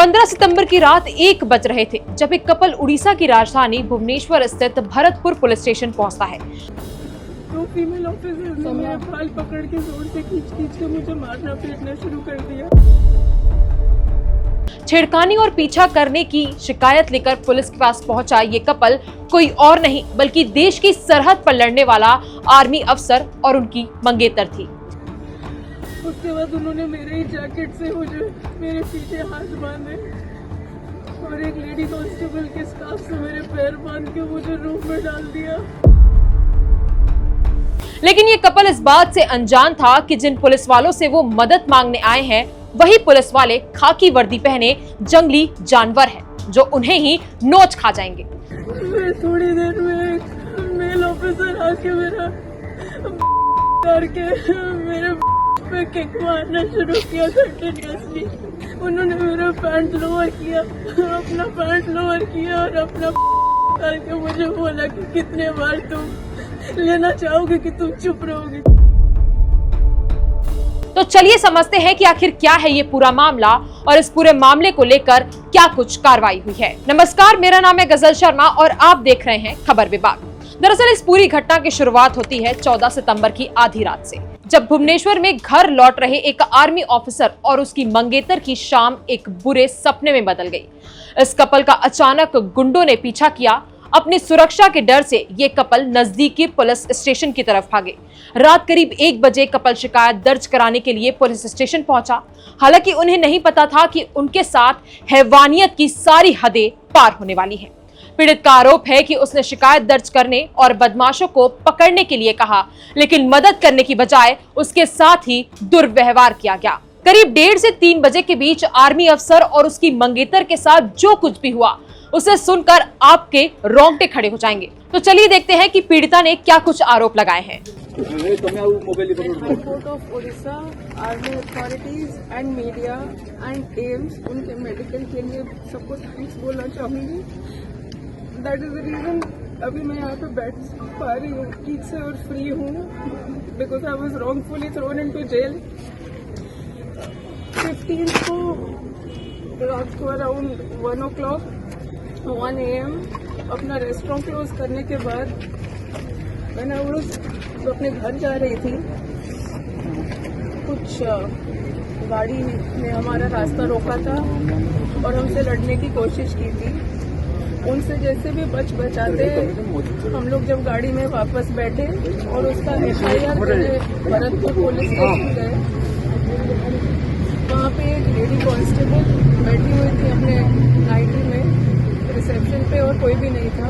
15 सितंबर की रात 1 बज रहे थे जब एक कपल उड़ीसा की राजधानी भुवनेश्वर स्थित भरतपुर पुलिस स्टेशन पहुंचता है। तो फीमेल ऑफिसर ने मेरे बाल पकड़ के जोर से खींच के मुझे मारना पीटना शुरू कर दिया। छेड़खानी और पीछा करने की शिकायत लेकर पुलिस के पास पहुंचा ये कपल कोई और नहीं बल्कि देश की सरहद पर लड़ने वाला आर्मी अफसर और उनकी मंगेतर थी। उसके बाद उन्होंने मेरे ही जैकेट से मुझे मेरे पीछे हाथ बांधे और एक लेडी कांस्टेबल के स्कार्फ से मेरे पैर बांध के मुझे रूम में डाल दिया। लेकिन ये कपल इस बात से अनजान था कि जिन पुलिस वालों से वो मदद मांगने आए हैं वही पुलिस वाले खाकी वर्दी पहने जंगली जानवर हैं जो उन्हें ही नोच खा जाएंगे। थोड़ी देर में एक मेल ऑफिसर आके मेरा करके मेरे पे किक मारना शुरू किया कंटिन्यूअसली। उन्होंने मेरा पैंट लोअर किया, अपना पैंट लोअर किया और अपना करके मुझे बोला कि कितने बार तुम लेना चाहोगे कि तुम चुप रहोगे। तो चलिए समझते हैं कि आखिर क्या है ये पूरा मामला और इस पूरे मामले को लेकर क्या कुछ कार्रवाई हुई है। नमस्कार, मेरा नाम है गजल शर्मा और आप देख रहे हैं खबर विभाग। दरअसल इस पूरी घटना की शुरुआत होती है 14 सितंबर की आधी रात से, जब भुवनेश्वर में घर लौट रहे एक आर्मी ऑफिसर और उसकी मंगेतर की शाम एक बुरे सपने में बदल गई। इस कपल का अचानक गुंडों ने पीछा किया। अपनी सुरक्षा के डर से ये कपल नजदीकी पुलिस स्टेशन की तरफ भागे। रात करीब 1 बजे कपल शिकायत दर्ज कराने के लिए पुलिस स्टेशन पहुंचा। हालांकि उन्हें नहीं पता था कि उनके साथ हैवानियत की सारी हदें पार होने वाली हैं। पीड़ित का आरोप है कि उसने शिकायत दर्ज करने और बदमाशों को पकड़ने के लिए कहा, लेकिन मदद करने की बजाय उसके साथ ही दुर्व्यवहार किया गया। करीब 1:30 से 3 बजे के बीच आर्मी अफसर और उसकी मंगेतर के साथ जो कुछ भी हुआ उसे सुनकर आपके रोंगटे खड़े हो जाएंगे। तो चलिए देखते हैं कि पीड़िता ने क्या कुछ आरोप लगाए हैं। Court of Orissa, army authorities and media and AIIMS उनके मेडिकल के लिए सबको थैंक्स बोलना चाहूंगी। दैट इज द रीजन अभी मैं यहाँ पे बैठ पा रही हूँ ठीक से और फ्री हूँ, because I was wrongfully thrown into jail. 15 को रात को अराउंड 1 AM अपना रेस्टोरेंट क्लोज करने के बाद मैंने तो अपने घर जा रही थी। कुछ गाड़ी ने हमारा रास्ता रोका था और हमसे लड़ने की कोशिश की थी। उनसे जैसे भी बचाते हम लोग जब गाड़ी में वापस बैठे और उसका FIR करने भरतपुर पुलिस स्टेशन गए, वहाँ पे एक लेडी कांस्टेबल बैठी हुई थी अपने नाइटी में रिसेप्शन पे और कोई भी नहीं था।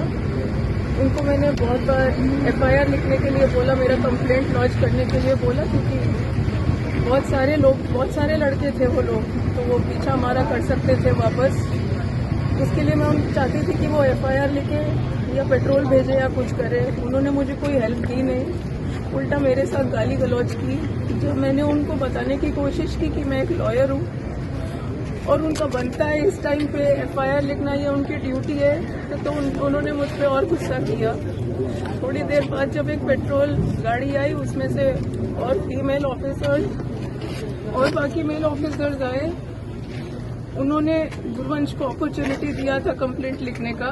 उनको मैंने बहुत बार FIR लिखने के लिए बोला, मेरा कंप्लेंट लॉन्च करने के लिए बोला, क्योंकि बहुत सारे लड़के थे वो लोग, तो वो पीछा हमारा कर सकते थे वापस। उसके लिए मैं चाहती थी कि वो FIR लिखे या पेट्रोल भेजे या कुछ करे। उन्होंने मुझे कोई हेल्प की नहीं, उल्टा मेरे साथ गाली गलौज की। जब मैंने उनको बताने की कोशिश की कि मैं एक लॉयर हूँ और उनका बनता है इस टाइम पे FIR लिखना, ये उनकी ड्यूटी है, तो उन्होंने मुझ पर और गुस्सा किया। थोड़ी देर बाद जब एक पेट्रोल गाड़ी आई, उसमें से और फीमेल ऑफिसर्स और बाकी मेल ऑफिसर्स आए। उन्होंने गुरवंश को अपॉर्चुनिटी दिया था कंप्लेंट लिखने का,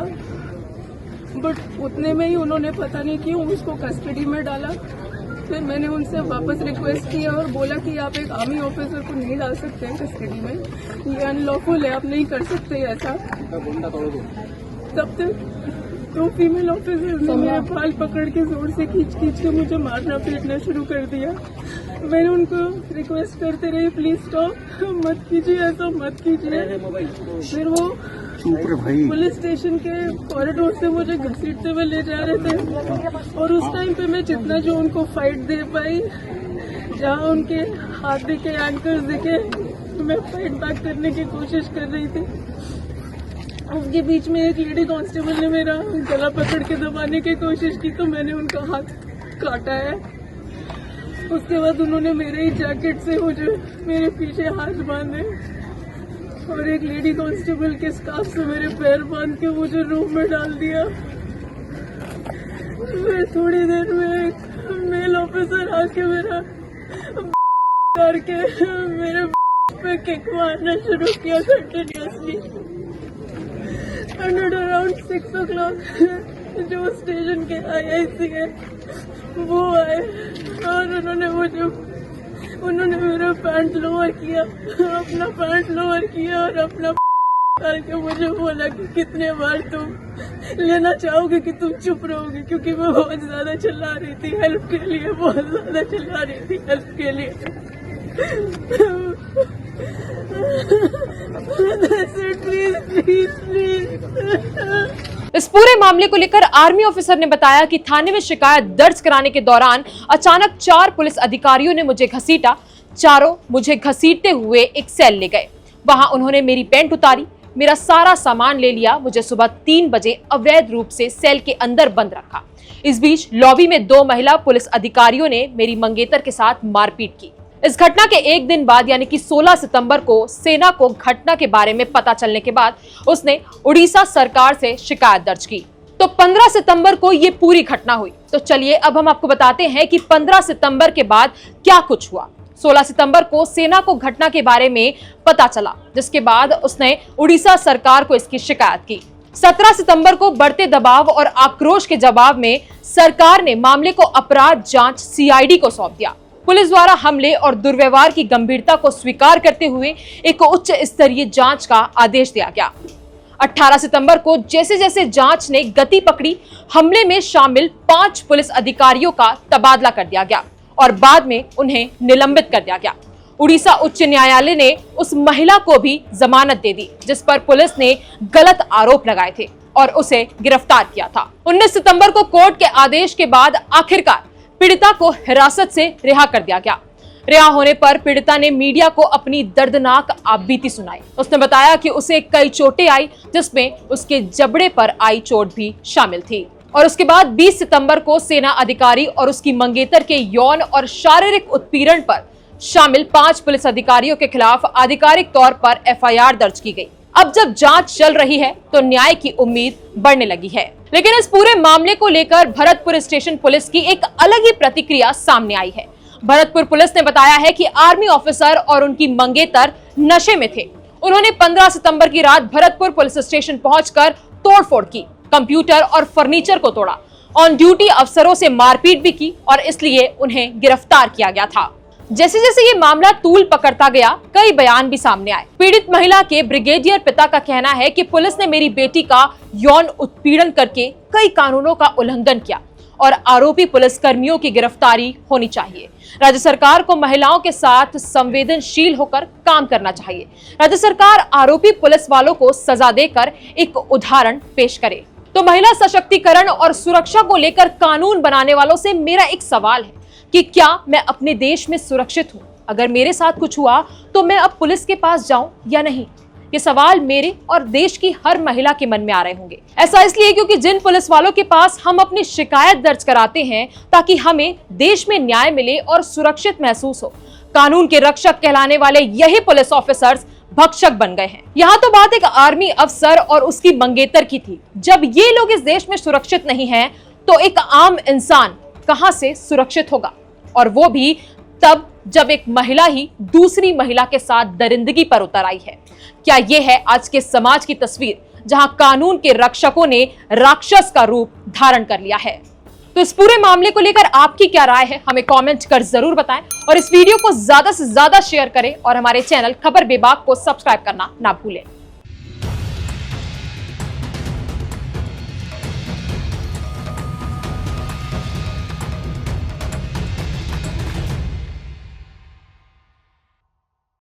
बट उतने में ही उन्होंने पता नहीं क्यों उसको कस्टडी में डाला। फिर मैंने उनसे वापस रिक्वेस्ट किया और बोला कि आप एक आर्मी ऑफिसर को नहीं डाल सकते हैं कस्टडी में, ये अनलॉफुल है, आप नहीं कर सकते ऐसा। तब तक तो फीमेल ऑफिसर ने मेरे बाल पकड़ के जोर से खींच के मुझे मारना पीटना शुरू कर दिया। मैंने उनको रिक्वेस्ट करते रही, प्लीज स्टॉप, मत कीजिए, ऐसा मत कीजिए। फिर वो पुलिस स्टेशन के कॉरिडोर से मुझे घसीटते हुए ले जा रहे थे और उस टाइम पे मैं जितना जो उनको फाइट दे पाई, जहाँ उनके हाथ दिखे, एंकर्स दिखे, मैं फाइट बैक करने की कोशिश कर रही थी। उसके बीच में एक लेडी कांस्टेबल ने मेरा गला पकड़ के दबाने की कोशिश की, तो मैंने उनका हाथ काटा है। उसके बाद उन्होंने मेरे ही जैकेट से मुझे मेरे पीछे हाथ बांधे और एक लेडी कांस्टेबल के स्कार्फ से मेरे पैर बांध के मुझे रूम में डाल दिया। फिर थोड़ी देर में एक मेल ऑफिसर आके मेरा करके मेरे पे किक मारना शुरू किया कंटिन्यूसली। एंड अराउंड 6 o'clock जो स्टेशन के IIC है वो आए और उन्होंने मेरा पैंट लोअर किया, अपना पैंट लोअर किया और अपना करके मुझे बोला कि कितने बार तुम लेना चाहोगे कि तुम चुप रहोगे, क्योंकि मैं बहुत ज्यादा चिल्ला रही थी हेल्प के लिए, बहुत ज्यादा चिल्ला रही थी हेल्प के लिए। Please please please. इस पूरे मामले को लेकर आर्मी ऑफिसर ने बताया कि थाने में शिकायत दर्ज कराने के दौरान अचानक 4 पुलिस अधिकारियों ने मुझे घसीटा। चारों मुझे घसीटते हुए एक सेल ले गए। वहां उन्होंने मेरी पैंट उतारी, मेरा सारा सामान ले लिया। मुझे सुबह 3 बजे अवैध रूप से सेल के अंदर बंद रखा। इस बीच लॉबी में 2 महिला पुलिस अधिकारियों ने मेरी मंगेतर के साथ मारपीट की। इस घटना के एक दिन बाद यानी कि 16 सितंबर को सेना को घटना के बारे में पता चलने के बाद उसने उड़ीसा सरकार से शिकायत दर्ज की। तो 15 सितंबर को ये पूरी घटना हुई। तो चलिए अब हम आपको बताते हैं कि 15 सितंबर के बाद क्या कुछ हुआ। 16 सितंबर को सेना को घटना के बारे में पता चला, जिसके बाद उसने उड़ीसा सरकार को इसकी शिकायत की। 17 सितंबर को बढ़ते दबाव और आक्रोश के जवाब में सरकार ने मामले को अपराध जांच CID को सौंप दिया। पुलिस द्वारा हमले और दुर्व्यवहार की गंभीरता को स्वीकार करते हुए एक उच्च स्तरीय जांच का आदेश दिया गया। 18 सितंबर को जैसे जैसे जांच ने गति पकड़ी, हमले में शामिल 5 पुलिस अधिकारियों का तबादला कर दिया गया और बाद में उन्हें निलंबित कर दिया गया। उड़ीसा उच्च न्यायालय ने उस महिला को भी जमानत दे दी जिस पर पुलिस ने गलत आरोप लगाए थे और उसे गिरफ्तार किया था। 19 सितंबर को कोर्ट के आदेश के बाद आखिरकार पीड़िता को हिरासत से रिहा कर दिया गया। रिहा होने पर पीड़िता ने मीडिया को अपनी दर्दनाक आपबीती सुनाई। उसने बताया कि उसे कई चोटें आई, जिसमें उसके जबड़े पर आई चोट भी शामिल थी। और उसके बाद 20 सितंबर को सेना अधिकारी और उसकी मंगेतर के यौन और शारीरिक उत्पीड़न पर शामिल 5 पुलिस अधिकारियों के खिलाफ आधिकारिक तौर पर FIR दर्ज की गई। अब जब जांच चल रही है तो न्याय की उम्मीद बढ़ने लगी है। लेकिन इस पूरे मामले को लेकर भरतपुर स्टेशन पुलिस की एक अलग ही प्रतिक्रिया सामने आई है। भरतपुर पुलिस ने बताया है कि आर्मी ऑफिसर और उनकी मंगेतर नशे में थे। उन्होंने 15 सितंबर की रात भरतपुर पुलिस स्टेशन पहुंचकर तोड़फोड़ की, कंप्यूटर और फर्नीचर को तोड़ा, ऑन ड्यूटी अफसरों से मारपीट भी की और इसलिए उन्हें गिरफ्तार किया गया था। जैसे जैसे ये मामला तूल पकड़ता गया, कई बयान भी सामने आए। पीड़ित महिला के ब्रिगेडियर पिता का कहना है कि पुलिस ने मेरी बेटी का यौन उत्पीड़न करके कई कानूनों का उल्लंघन किया और आरोपी पुलिस कर्मियों की गिरफ्तारी होनी चाहिए। राज्य सरकार को महिलाओं के साथ संवेदनशील होकर काम करना चाहिए। राज्य सरकार आरोपी पुलिस वालों को सजा देकर एक उदाहरण पेश करे। तो महिला सशक्तिकरण और सुरक्षा को लेकर कानून बनाने वालों से मेरा एक सवाल है कि क्या मैं अपने देश में सुरक्षित हूं? अगर मेरे साथ कुछ हुआ तो मैं अब पुलिस के पास जाऊं या नहीं? ये सवाल मेरे और देश की हर महिला के मन में आ रहे होंगे। ऐसा इसलिए क्योंकि जिन पुलिस वालों के पास हम अपनी शिकायत दर्ज कराते हैं ताकि हमें देश में न्याय मिले और सुरक्षित महसूस हो, कानून के रक्षक कहलाने वाले यही पुलिस ऑफिसर्स भक्षक बन गए हैं। यहाँ तो बात एक आर्मी अफसर और उसकी मंगेतर की थी। जब ये लोग इस देश में सुरक्षित नहीं हैं, तो एक आम इंसान कहां से सुरक्षित होगा? और वो भी तब जब एक महिला ही दूसरी महिला के साथ दरिंदगी पर उतर आई है। क्या ये है आज के समाज की तस्वीर, जहां कानून के रक्षकों ने राक्षस का रूप धारण कर लिया है? तो इस पूरे मामले को लेकर आपकी क्या राय है, हमें कमेंट कर जरूर बताएं और इस वीडियो को ज्यादा से ज्यादा शेयर करें और हमारे चैनल खबर बेबाक को सब्सक्राइब करना ना भूलें।